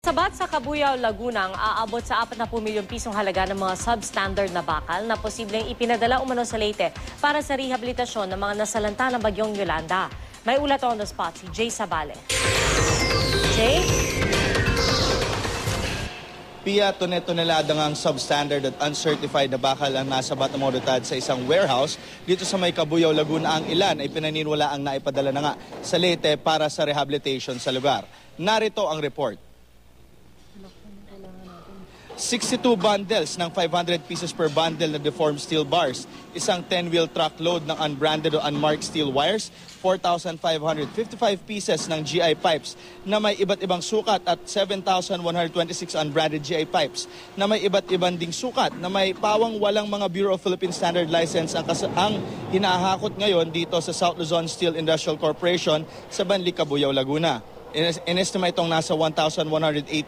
Sabat sa Cabuyao, Laguna ang aabot sa 40 milyong pisong halaga ng mga substandard na bakal na posibleng ipinadala umano sa Leyte para sa rehabilitasyon ng mga nasalanta ng bagyong Yolanda. May ulat on the spot si Jay Sabale. Jay? Pia, tonelada ngang substandard at uncertified na bakal ang nasabat ng otoridad sa isang warehouse dito sa may Cabuyao, Laguna. Ang ilan ay pinaniniwala ang naipadala na nga sa Leyte para sa rehabilitation sa lugar. Narito ang report. 62 bundles ng 500 pieces per bundle na deformed steel bars, isang 10-wheel truckload ng unbranded o unmarked steel wires, 4,555 pieces ng GI pipes na may iba't ibang sukat at 7,126 unbranded GI pipes na may iba't ibang ding sukat na may pawang walang mga Bureau of Philippine Standard license ang hinahakot ngayon dito sa South Luzon Steel Industrial Corporation sa Banli, Cabuyao, Laguna. Inestimate itong nasa 1,180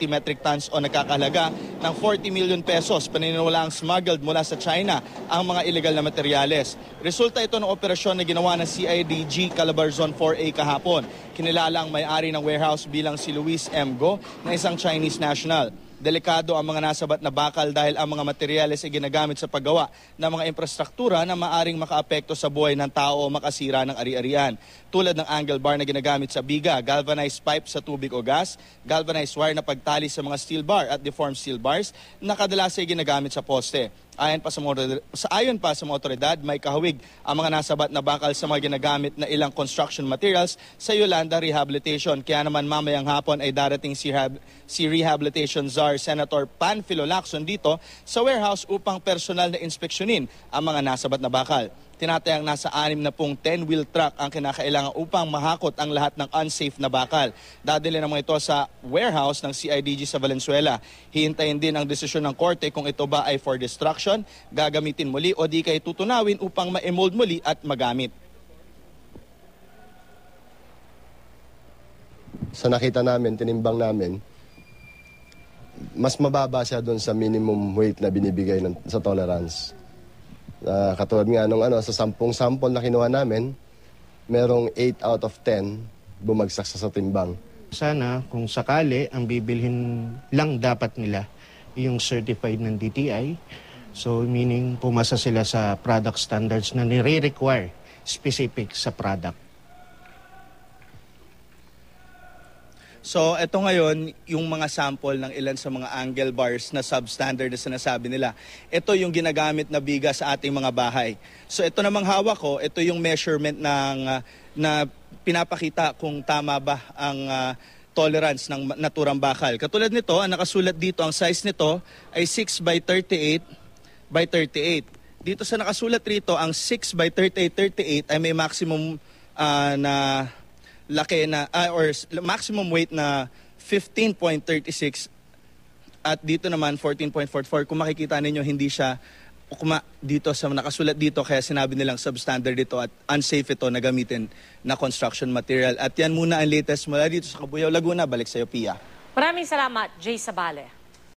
metric tons o nagkakahalaga ng 40 million pesos. Paniniwala ang smuggled mula sa China ang mga illegal na materyales. Resulta ito ng operasyon na ginawa ng CIDG Calabar Zone 4A kahapon. Kinilala ang may-ari ng warehouse bilang si Luis M. Go na isang Chinese national. Delikado ang mga nasabat na bakal dahil ang mga materyales ay ginagamit sa paggawa ng mga infrastruktura na maaring makaapekto sa buhay ng tao o makasira ng ari-arian. Tulad ng angle bar na ginagamit sa biga, galvanized pipe sa tubig o gas, galvanized wire na pagtali sa mga steel bar at deformed steel bars na kadalas ay ginagamit sa poste. Ayon pa sa mga otoridad, may kahawig ang mga nasabat na bakal sa mga ginagamit na ilang construction materials sa Yolanda Rehabilitation. Kaya naman mamayang hapon ay darating si Rehabilitation Czar Senator Panfilo Lacson dito sa warehouse upang personal na inspeksyonin ang mga nasabat na bakal. Tinatayang nasa 6 na pong 10-wheel truck ang kinakailangan upang mahakot ang lahat ng unsafe na bakal. Dadali naman ito sa warehouse ng CIDG sa Valenzuela. Hihintayin din ang desisyon ng korte kung ito ba ay for destruction, gagamitin muli o di kay tutunawin upang ma-emold muli at magamit. Sa nakita namin, tinimbang namin, mas mababa siya doon sa minimum weight na binibigay sa tolerance. Katulad nga nung sa 10 sample na kinuha namin, merong 8 out of 10 bumagsak sa timbang. Sana kung sakali ang bibilhin lang dapat nila yung certified ng DTI. So meaning pumasa sila sa product standards na nire-require specific sa product. So ito ngayon, yung mga sample ng ilan sa mga angle bars na substandard na sinasabi nila. Ito yung ginagamit na biga sa ating mga bahay. So ito namang hawak ko, ito yung measurement na pinapakita kung tama ba ang tolerance ng naturang bakal. Katulad nito, ang nakasulat dito, ang size nito ay 6 by 38 by 38. Dito sa nakasulat rito, ang 6 by 38 ay may maximum na laki na or maximum weight na 15.36 at dito naman 14.44. Kung makikita ninyo, hindi siya dito sa nakasulat dito, kaya sinabi nilang substandard ito at unsafe ito na gamitin na construction material. At yan muna ang latest mula dito sa Cabuyao, Laguna. Balik sa iyo, Pia. Maraming salamat, Jay Sabale.